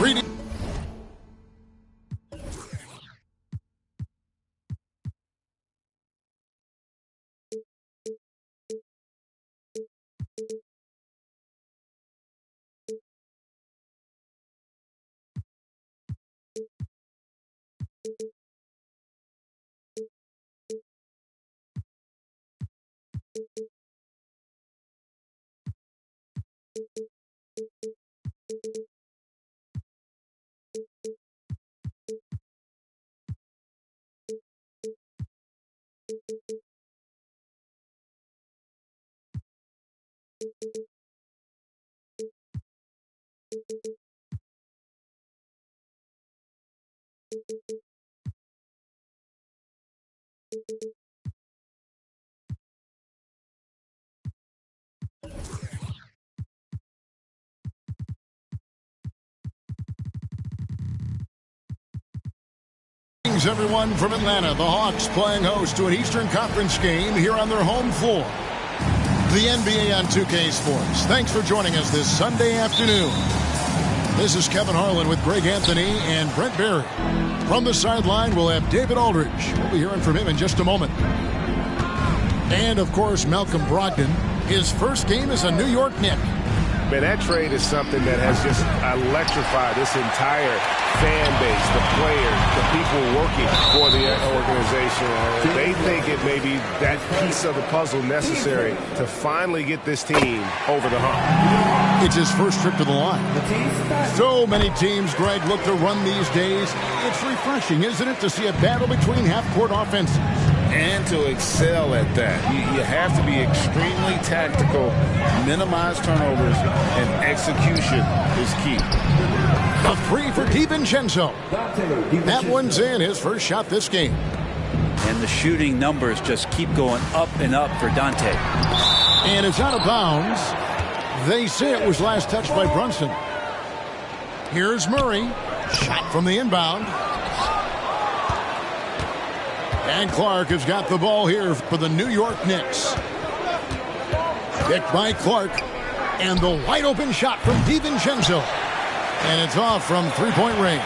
Greetings. Everyone from Atlanta. The Hawks playing host to an Eastern Conference game here on their home floor. The NBA on 2K Sports. Thanks for joining us this Sunday afternoon. This is Kevin Harlan with Greg Anthony and Brent Barry. From the sideline, we'll have David Aldridge. We'll be hearing from him in just a moment. And, of course, Malcolm Brogdon. His first game as a New York Knick. Man, that trade is something that has just electrified this entire fan base, the players, the people working for the organization. They think it may be that piece of the puzzle necessary to finally get this team over the hump. It's his first trip to the line. So many teams, Greg, look to run these days. It's refreshing, isn't it, to see a battle between half-court offenses? And to excel at that, you have to be extremely tactical, minimize turnovers, and execution is key. A three for DiVincenzo. That one's in, his first shot this game. And the shooting numbers just keep going up and up for Dante. And it's out of bounds. They say it was last touched by Brunson. Here's Murray. Shot from the inbound. And Clark has got the ball here for the New York Knicks. Picked by Clark. And the wide open shot from DiVincenzo. And it's off from three-point range.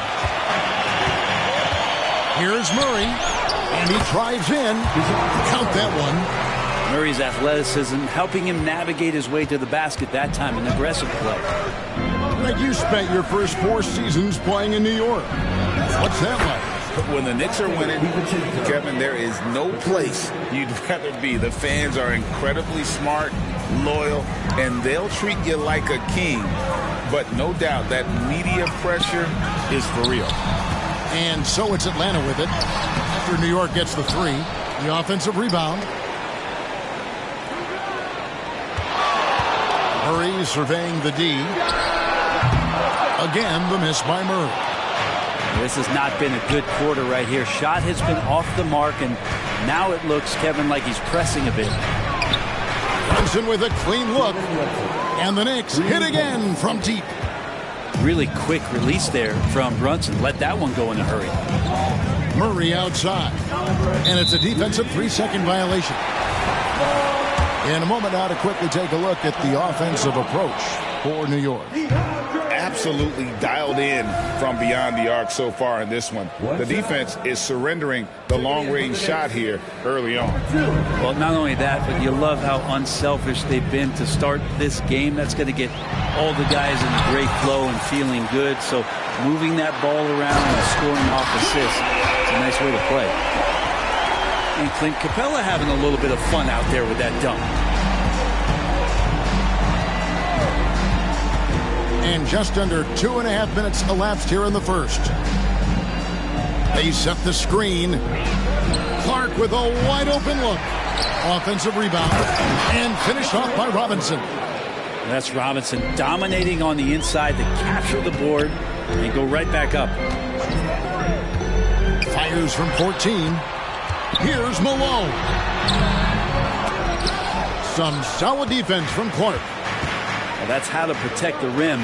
Here's Murray. And he drives in. Count that one. Murray's athleticism helping him navigate his way to the basket that time. An aggressive play. Greg, you spent your first 4 seasons playing in New York. What's that like? When the Knicks are winning, Kevin, there is no place you'd rather be. The fans are incredibly smart, loyal, and they'll treat you like a king. But no doubt that media pressure is for real. And so it's Atlanta with it. After New York gets the 3, the offensive rebound. Murray surveying the D. Again, the miss by Murray. This has not been a good quarter right here. Shot has been off the mark, and now it looks, Kevin, like he's pressing a bit. Brunson with a clean look. And the Knicks hit again from deep. Really quick release there from Brunson. Let that one go in a hurry. Murray outside. And it's a defensive 3-second violation. In a moment now to quickly take a look at the offensive approach for New York. Absolutely dialed in from beyond the arc so far in this one. The defense is surrendering the long-range shot here early on. Well, not only that, but you love how unselfish they've been to start this game. That's going to get all the guys in a great flow and feeling good. So moving that ball around and scoring off assists, it's a nice way to play. And Clint Capella having a little bit of fun out there with that dunk. And just under 2.5 minutes elapsed here in the first. They set the screen. Clark with a wide open look. Offensive rebound. And finished off by Robinson. That's Robinson dominating on the inside to capture the board and go right back up. Fires from 14. Here's Malone. Some solid defense from Clark. Well, that's how to protect the rim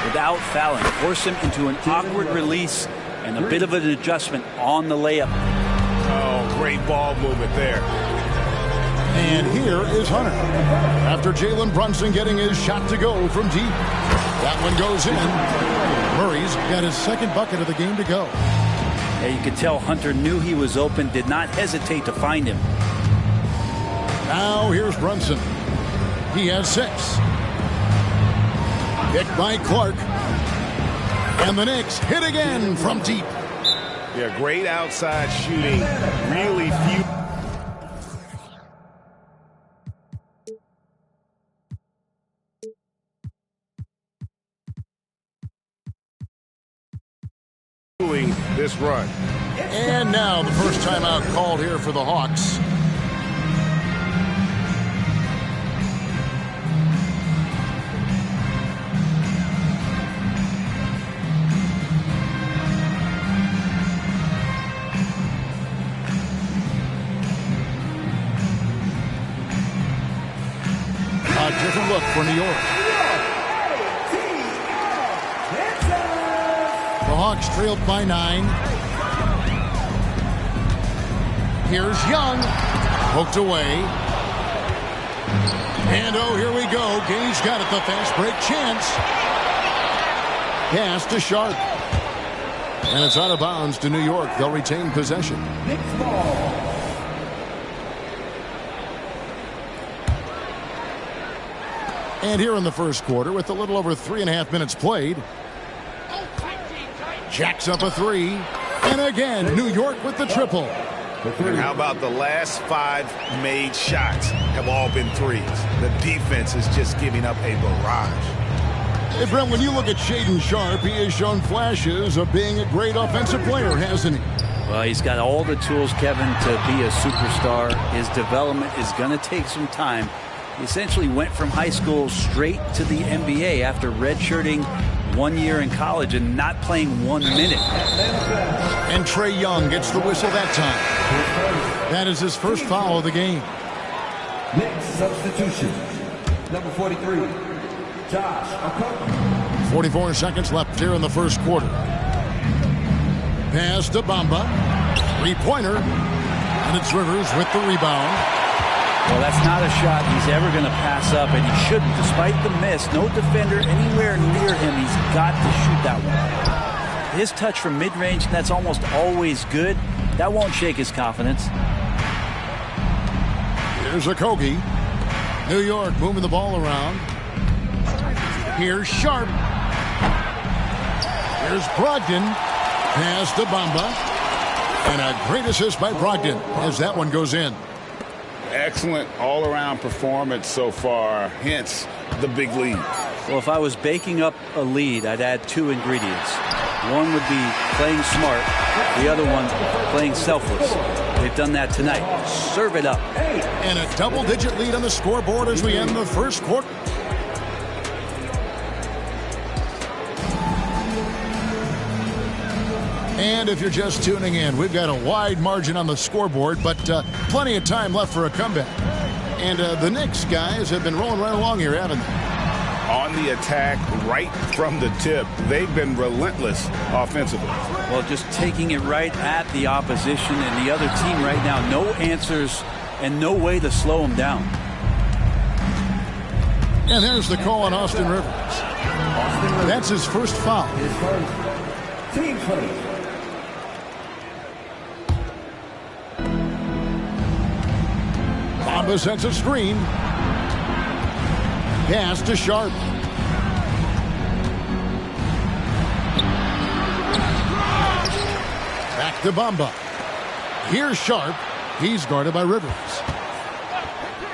without fouling. Force him into an awkward release and a bit of an adjustment on the layup. Oh, great ball movement there. And here is Hunter. After Jalen Brunson getting his shot to go from deep. That one goes in. Murray's got his second bucket of the game to go. Yeah, you could tell Hunter knew he was open, did not hesitate to find him. Now here's Brunson. He has 6. Picked by Clark. And the Knicks hit again from deep. Yeah, great outside shooting. Really few. This run. And now the first timeout called here for the Hawks. A different look for New York. The Hawks trailed by 9. Here's Young. Poked away. And oh, here we go. Gage got it. The fast break chance. Pass to Sharp. And it's out of bounds to New York. They'll retain possession. And here in the first quarter, with a little over 3.5 minutes played, jacks up a 3. And again, New York with the triple. And how about the last 5 made shots have all been threes? The defense is just giving up a barrage. Hey, Brent, when you look at Shaedon Sharpe, he has shown flashes of being a great offensive player, hasn't he? Well, he's got all the tools, Kevin, to be a superstar. His development is going to take some time. He essentially went from high school straight to the NBA after redshirting 1 year in college and not playing 1 minute. And Trae Young gets the whistle that time. That is his first foul of the game. Next substitution, number 43, Josh Okogie. 44 seconds left here in the first quarter. Pass to Bamba. 3-pointer. And it's Rivers with the rebound. Well, that's not a shot he's ever going to pass up, and he shouldn't. Despite the miss, no defender anywhere near him. He's got to shoot that one. His touch from mid-range, that's almost always good. That won't shake his confidence. Here's Okogie. New York moving the ball around. Here's Sharp. Here's Brogdon. Pass to Bamba. And a great assist by Brogdon as that one goes in. Excellent all-around performance so far, hence the big lead. Well, if I was baking up a lead, I'd add 2 ingredients. One would be playing smart. The other one, playing selfless. They've done that tonight. Serve it up. And a double-digit lead on the scoreboard as we end the first quarter. And if you're just tuning in, we've got a wide margin on the scoreboard, but plenty of time left for a comeback. And the Knicks guys have been rolling right along here, haven't they? On the attack, right from the tip, they've been relentless offensively. Well, just taking it right at the opposition and the other team right now. No answers and no way to slow them down. And there's the call on Austin Rivers. That's his first foul. Team first. Bamba sets a screen. Pass to Sharp. Back to Bamba. Here's Sharp. He's guarded by Rivers.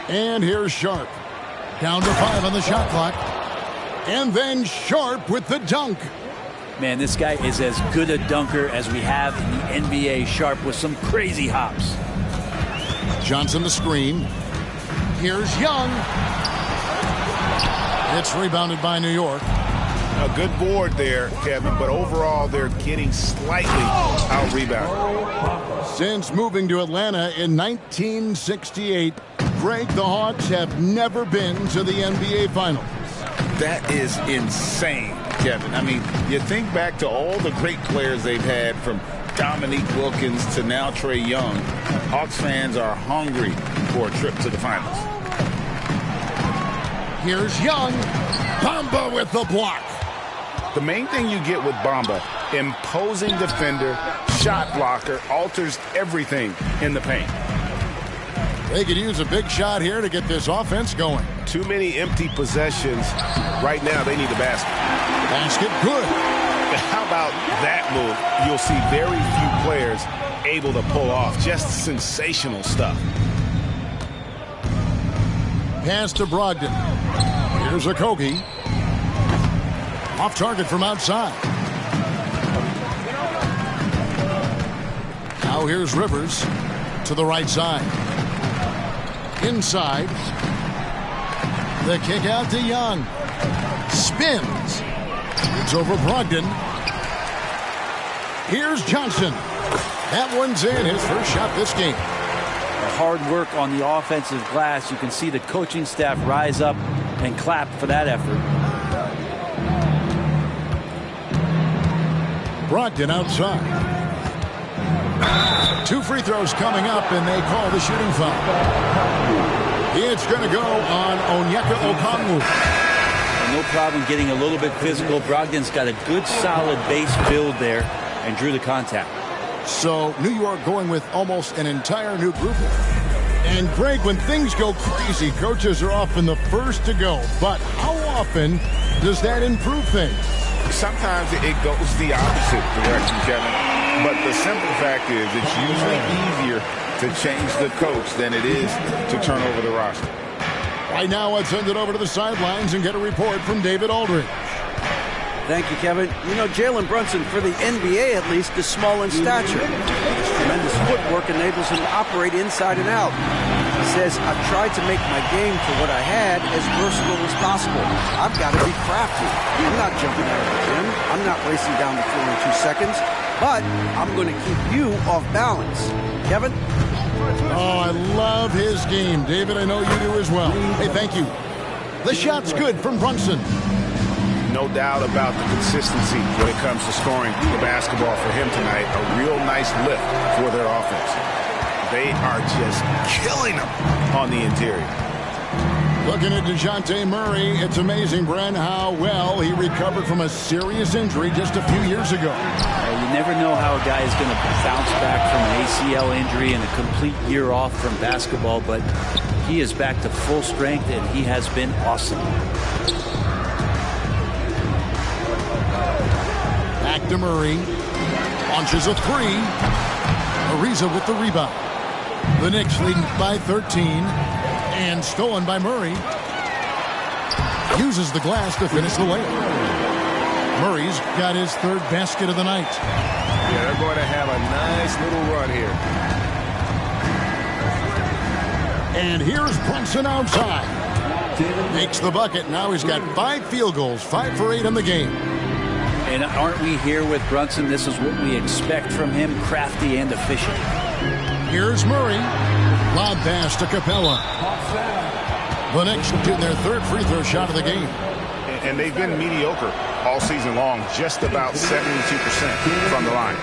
And here's Sharp. Down to 5 on the shot clock. And then Sharp with the dunk. Man, this guy is as good a dunker as we have in the NBA. Sharp with some crazy hops. Johnson the screen. Here's Young. It's rebounded by New York. A good board there, Kevin, but overall they're getting slightly out-rebounded. Since moving to Atlanta in 1968, Greg, the Hawks have never been to the NBA Finals. That is insane, Kevin. I mean, you think back to all the great players they've had, from Dominique Wilkins to now Trae Young. Hawks fans are hungry for a trip to the finals. Here's Young. Bamba with the block. The main thing you get with Bamba, imposing defender, shot blocker, alters everything in the paint. They could use a big shot here to get this offense going. Too many empty possessions. Right now, they need a basket. Basket good. How about that move? You'll see very few players able to pull off just sensational stuff. Pass to Brogdon. Here's Okogie. Off target from outside. Now here's Rivers to the right side. Inside. The kick out to Young. Spins. It's over Brogdon. Here's Johnson. That one's in. His first shot this game. Hard work on the offensive glass. You can see the coaching staff rise up and clap for that effort. Brogdon outside. 2 free throws coming up, and they call the shooting foul. It's going to go on Onyeka Okongwu. No problem getting a little bit physical. Brogdon's got a good, solid base build there and drew the contact. So New York going with almost an entire new group. And Greg, when things go crazy, coaches are often the first to go. But how often does that improve things? Sometimes it goes the opposite direction, Kevin. But the simple fact is it's usually easier to change the coach than it is to turn over the roster. Right now, let's send it over to the sidelines and get a report from David Aldridge. Thank you, Kevin. You know, Jalen Brunson, for the NBA at least, is small in stature. His tremendous footwork enables him to operate inside and out. He says, I've tried to make my game for what I had as versatile as possible. I've got to be crafty. I'm not jumping out of the gym. I'm not racing down the floor in 2 seconds. But I'm going to keep you off balance. Kevin? Oh, I love his game. David, I know you do as well. Hey, thank you. The shot's good from Brunson. No doubt about the consistency when it comes to scoring the basketball for him tonight. A real nice lift for their offense. They are just killing them on the interior. Looking at DeJounte Murray, it's amazing, Bren, how well he recovered from a serious injury just a few years ago. You never know how a guy is going to bounce back from an ACL injury and a complete year off from basketball, but he is back to full strength, and he has been awesome. Back to Murray. Launches a 3. Ariza with the rebound. The Knicks leading by 13. And stolen by Murray. Uses the glass to finish the layup. Murray's got his 3rd basket of the night. Yeah, they're going to have a nice little run here. And here's Brunson outside. Makes the bucket. Now he's got 5 field goals. 5 for 8 in the game. And aren't we here with Brunson? This is what we expect from him, crafty and efficient. Here's Murray. Lob pass to Capella. The Knicks shooting their 3rd free throw shot of the game. And they've been mediocre all season long, just about 72% from the line.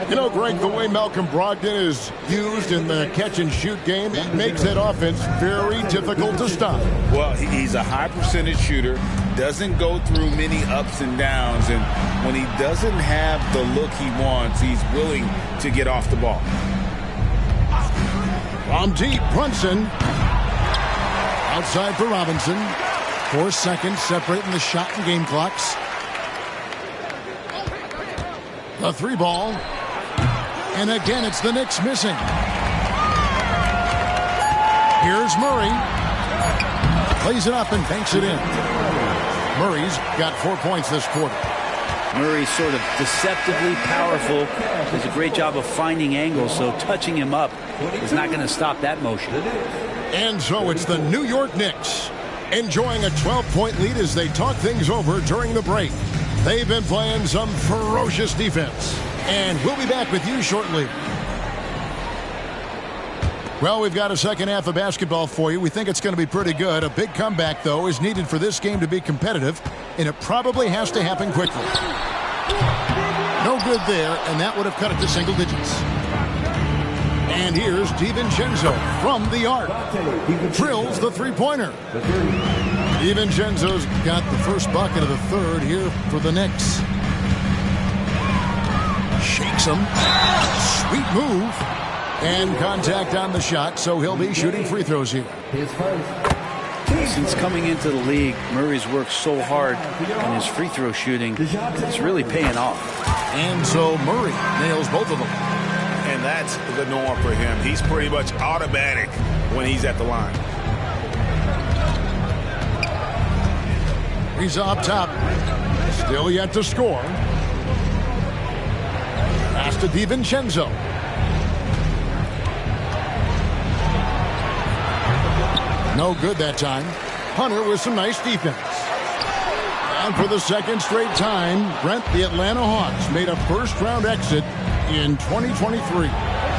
You know, Greg, the way Malcolm Brogdon is used in the catch-and-shoot game, it makes that offense very difficult to stop. Well, he's a high percentage shooter, doesn't go through many ups and downs, and when he doesn't have the look he wants, he's willing to get off the ball. From deep, Brunson. Outside for Robinson. 4 seconds separating the shot and game clocks. The 3 ball. And again, it's the Knicks missing. Here's Murray. Plays it up and banks it in. Murray's got 4 points this quarter. Murray's sort of deceptively powerful. Does a great job of finding angles, so touching him up is not going to stop that motion. And so it's the New York Knicks enjoying a 12-point lead as they talk things over during the break. They've been playing some ferocious defense. And we'll be back with you shortly. Well, we've got a second half of basketball for you. We think it's going to be pretty good. A big comeback, though, is needed for this game to be competitive, and it probably has to happen quickly. No good there, and that would have cut it to single digits. And here's DiVincenzo from the arc. Drills the three-pointer. DiVincenzo's got the first bucket of the third here for the Knicks. Shakes him. Sweet move. And contact on the shot, so he'll be shooting free throws here. Since coming into the league, Murray's worked so hard on his free throw shooting. It's really paying off. And so Murray nails both of them. And that's the norm for him. He's pretty much automatic when he's at the line. He's up top. Still yet to score. Pass to DiVincenzo. No good that time. Hunter with some nice defense. And for the second straight time, Brent, the Atlanta Hawks made a first-round exit in 2023. You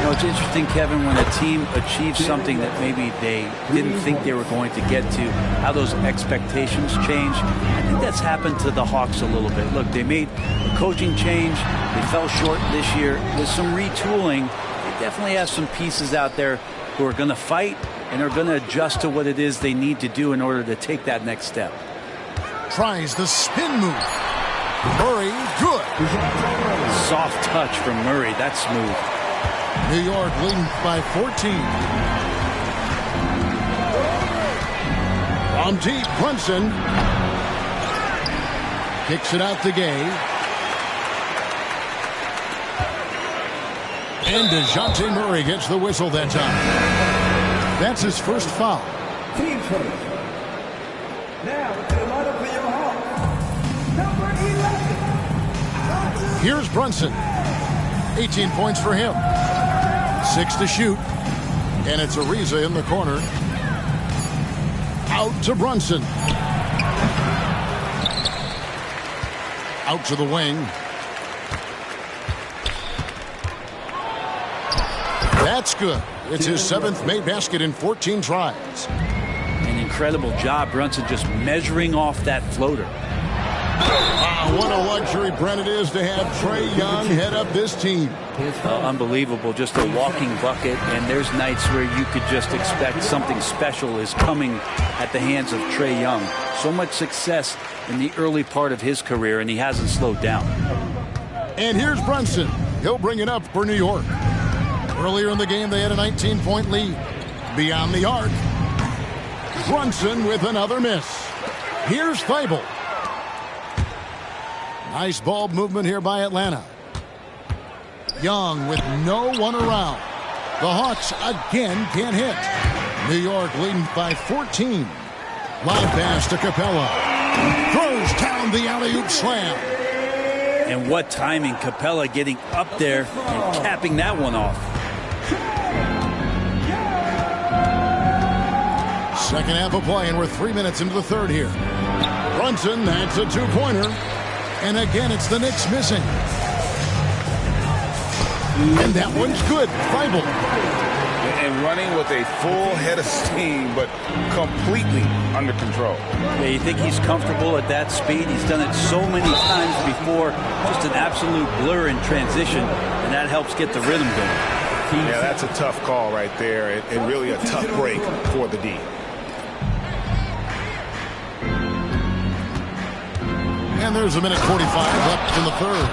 know, it's interesting, Kevin, when a team achieves something that maybe they didn't think they were going to get to, how those expectations change. I think that's happened to the Hawks a little bit. Look, they made a coaching change. They fell short this year. With some retooling, they definitely have some pieces out there who are going to fight and are going to adjust to what it is they need to do in order to take that next step. Tries the spin move. Murray, good. Soft touch from Murray. That's smooth. New York leading by 14. From deep, Brunson. Kicks it out to Gay. And DeJounte Murray gets the whistle that time. That's his first foul. Team first. Now to the lineup for your Hawks. Number 11. Here's Brunson. 18 points for him. 6 to shoot. And it's Ariza in the corner. Out to Brunson. Out to the wing. That's good. It's his 7th made basket in 14 tries. An incredible job, Brunson, just measuring off that floater. What a luxury, Brent, it is to have Trae Young head up this team. Unbelievable, just a walking bucket, and there's nights where you could just expect something special is coming at the hands of Trae Young. So much success in the early part of his career, and he hasn't slowed down. And here's Brunson. He'll bring it up for New York. Earlier in the game, they had a 19-point lead. Beyond the arc, Brunson with another miss. Here's Thybulle. Nice ball movement here by Atlanta. Young with no one around. The Hawks again can't hit. New York leading by 14. Lob pass to Capella. Throws down the alley-oop slam. And what timing, Capella getting up there and capping that one off. Second half of play, and we're 3 minutes into the third here. Brunson, that's a two-pointer. And again, it's the Knicks missing. And that one's good. Thybulle. And running with a full head of steam, but completely under control. Yeah, you think he's comfortable at that speed? He's done it so many times before. Just an absolute blur in transition, and that helps get the rhythm going. Yeah, that's a tough call right there, and really a tough break for the D. And there's a minute 45 left in the third.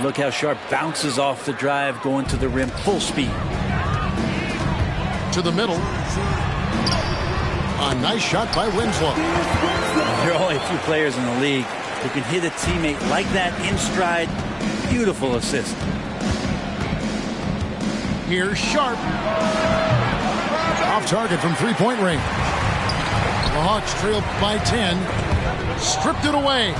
Look how Sharp bounces off the drive, going to the rim full speed. To the middle. A nice shot by Winslow. There are only a few players in the league who can hit a teammate like that in stride. Beautiful assist. Here's Sharp. Off target from three-point range. The Hawks trail by 10. Stripped it away.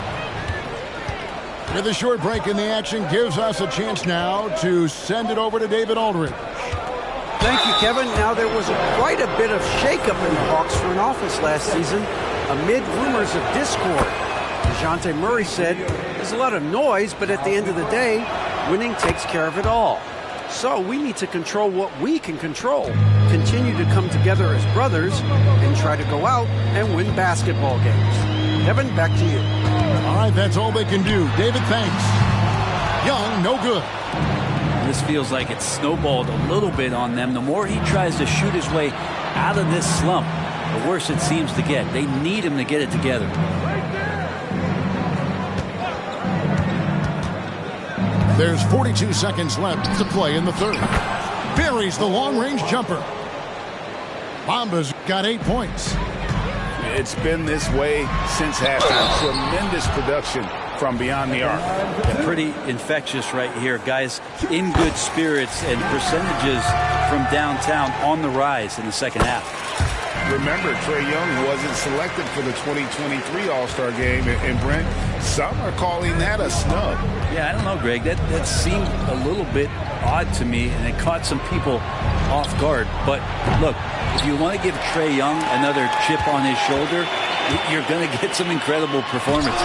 With a short break in the action, gives us a chance now to send it over to David Aldridge. Thank you, Kevin. Now, there was quite a bit of shakeup in the Hawks front office last season amid rumors of discord. DeJounte Murray said, there's a lot of noise, but at the end of the day, winning takes care of it all. So we need to control what we can control, continue to come together as brothers, and try to go out and win basketball games. Kevin, back to you. All right, that's all they can do. David, thanks. Young, no good. This feels like it's snowballed a little bit on them. The more he tries to shoot his way out of this slump, the worse it seems to get. They need him to get it together. There's 42 seconds left to play in the third. Buries the long-range jumper. Bamba's got 8 points. It's been this way since halftime. Tremendous production from beyond the arc. Yeah, pretty infectious right here. Guys in good spirits and percentages from downtown on the rise in the second half. Remember, Trae Young wasn't selected for the 2023 All-Star game. And Brent, some are calling that a snub. Yeah, I don't know, Greg. That seemed a little bit odd to me, and it caught some people off guard. But look, if you want to give Trae Young another chip on his shoulder, you're going to get some incredible performance.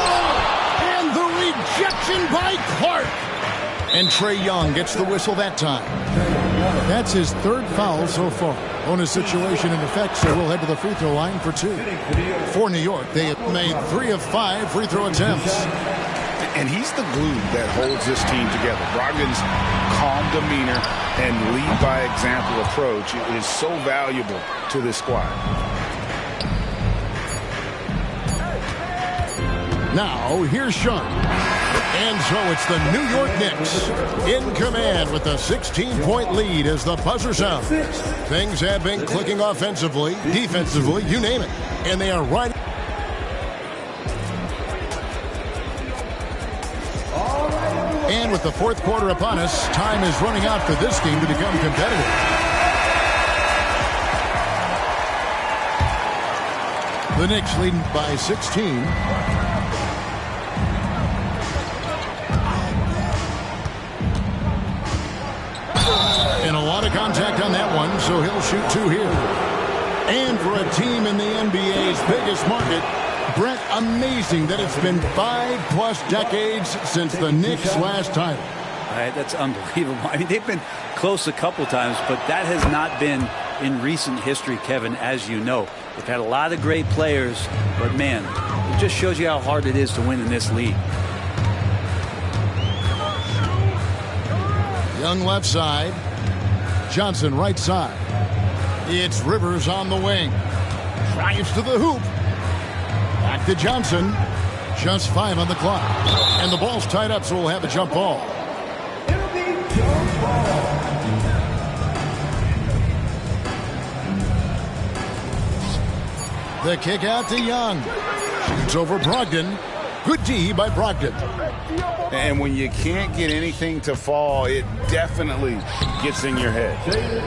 And the rejection by Clark. And Trae Young gets the whistle that time. That's his third foul so far. Bonus situation in effect, so we'll head to the free throw line for 2. For New York, they have made 3 of 5 free throw attempts. And he's the glue that holds this team together. Brogdon's calm demeanor and lead by example approach is so valuable to this squad. Now, here's Sharp. And so it's the New York Knicks in command with a 16-point lead as the buzzer sounds. Things have been clicking offensively, defensively, you name it. And they are right. And with the fourth quarter upon us, time is running out for this team to become competitive. The Knicks leading by 16. And a lot of contact on that one, so he'll shoot 2 here. And for a team in the NBA's biggest market, Brett, amazing that it's been 5+ decades since the Knicks' last title. That's unbelievable. I mean, they've been close a couple times, but that has not been in recent history, Kevin, as you know. They've had a lot of great players, but man, it just shows you how hard it is to win in this league. Young left side. Johnson right side. It's Rivers on the wing. Drives to the hoop. Back to Johnson. Just 5 on the clock. And the ball's tied up, so we'll have a jump ball. It'll be jump ball. The kick out to Young. Shoots over Brogdon. Good D by Brogdon. And when you can't get anything to fall, it definitely gets in your head.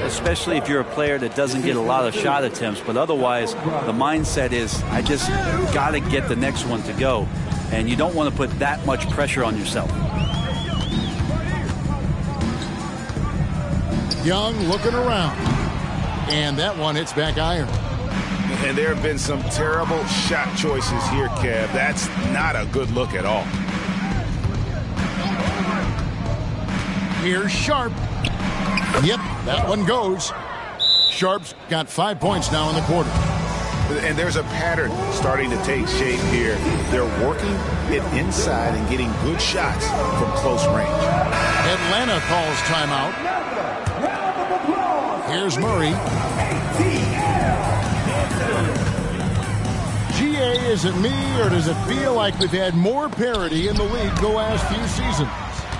Especially if you're a player that doesn't get a lot of shot attempts. But otherwise, the mindset is, I just got to get the next one to go. And you don't want to put that much pressure on yourself. Young looking around. And that one hits back iron. And there have been some terrible shot choices here, Kev. That's not a good look at all. Here's Sharp. Yep, that one goes. Sharp's got 5 points now in the quarter. And there's a pattern starting to take shape here. They're working it inside and getting good shots from close range. Atlanta calls timeout. Here's Murray. GA, is it me, or does it feel like we've had more parity in the league the last few seasons?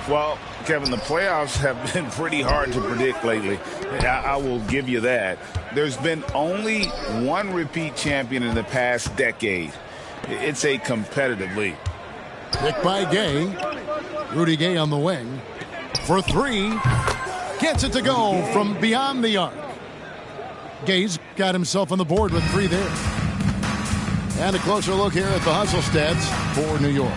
Well, Kevin, the playoffs have been pretty hard to predict lately. I will give you that. There's been only one repeat champion in the past decade. It's a competitive league. Pick by Gay. Rudy Gay on the wing. For 3. Gets it to go from beyond the arc. Gay's got himself on the board with 3 there. And a closer look here at the hustle stats for New York.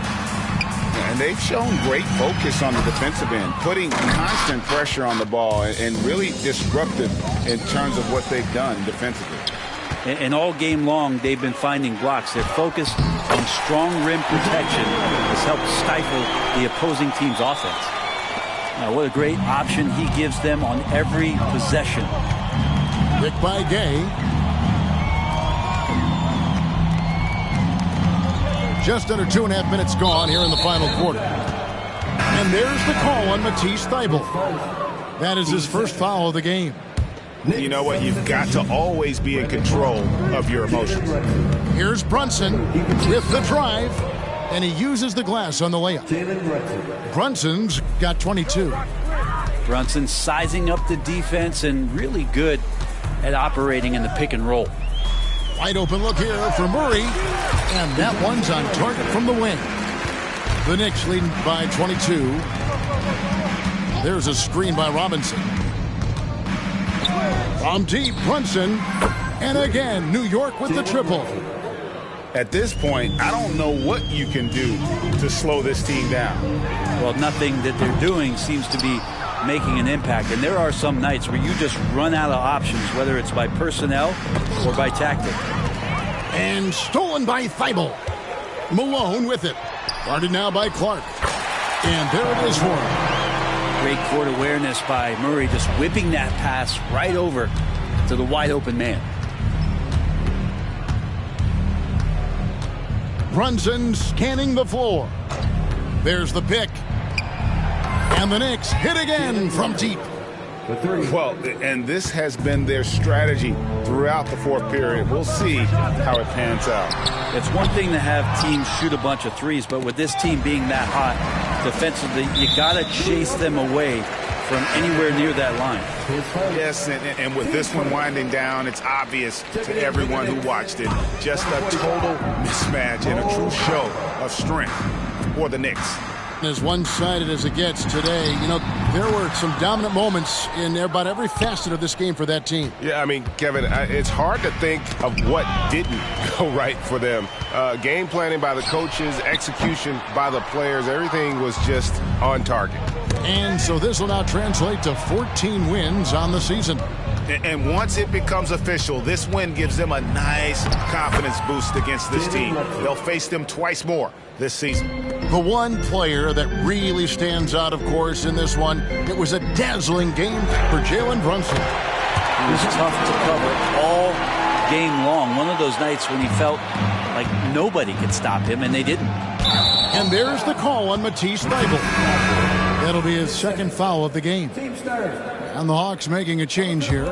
And they've shown great focus on the defensive end, putting constant pressure on the ball and really disruptive in terms of what they've done defensively. And all game long, they've been finding blocks. They're focused on strong rim protection. Has helped stifle the opposing team's offense. Now, what a great option he gives them on every possession. Pick by Gay. Just under 2.5 minutes gone here in the final quarter. And there's the call on Matisse Thybulle. That is his first foul of the game. You know what? You've got to always be in control of your emotions. Here's Brunson with the drive, and he uses the glass on the layup. Brunson's got 22. Brunson sizing up the defense and really good at operating in the pick and roll. Wide open look here for Murray, and that one's on target from the wing. The Knicks leading by 22. There's a screen by Robinson. From deep, Brunson, and again, New York with the triple. At this point, I don't know what you can do to slow this team down. Well, nothing that they're doing seems to be making an impact. And there are some nights where you just run out of options, whether it's by personnel or by tactic. And stolen by Thibault. Malone with it. Guarded now by Clark. And there it is for him. Great court awareness by Murray, just whipping that pass right over to the wide open man. Brunson scanning the floor. There's the pick. And the Knicks hit again from deep. Well, and this has been their strategy throughout the fourth period. We'll see how it pans out. It's one thing to have teams shoot a bunch of threes, but with this team being that hot defensively, you got to chase them away from anywhere near that line. Yes, and with this one winding down, it's obvious to everyone who watched it. Just a total mismatch and a true show of strength for the Knicks. As one-sided as it gets today, you know, there were some dominant moments in about every facet of this game for that team. Yeah, I mean, Kevin, it's hard to think of what didn't go right for them. Game planning by the coaches, execution by the players, everything was just on target. And so this will now translate to 14 wins on the season. And once it becomes official, this win gives them a nice confidence boost against this team. They'll face them twice more this season. The one player that really stands out, of course, in this one, it was a dazzling game for Jalen Brunson. He was tough to cover all game long. One of those nights when he felt like nobody could stop him, and they didn't. And there's the call on Matisse Thybulle. That'll be his second foul of the game. And the Hawks making a change here.